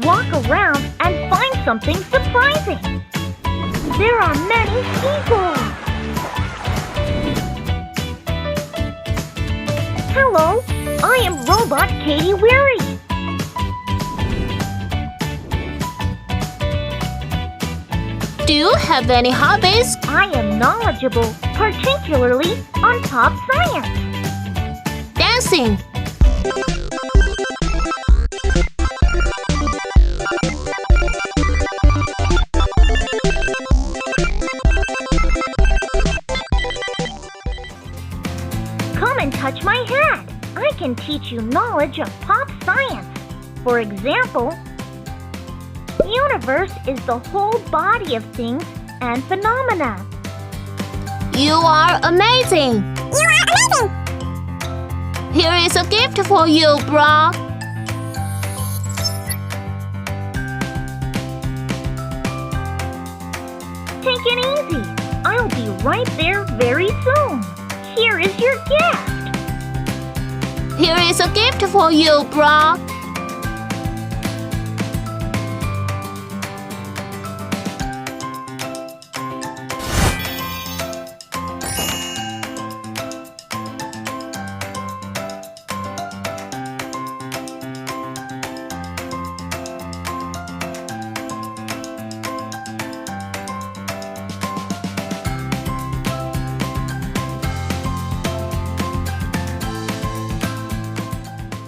Walk around and find something surprising. There are many seagulls. Hello, I am Robot Katie Weary. Do you have any hobbies? I am knowledgeable, particularly on pop science. Dancing. Come and touch my hat. I can teach you knowledge of pop science. For example, the universe is the whole body of things and phenomena. You are amazing. You are amazing. Here is a gift for you, Brock. Take it easy. I'll be right there very soon. Here is your gift. Here is a gift for you, Brock.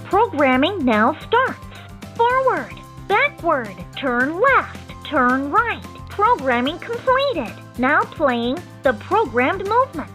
Programming now starts. Forward, backward, turn left, turn right. Programming completed. Now playing the programmed movements.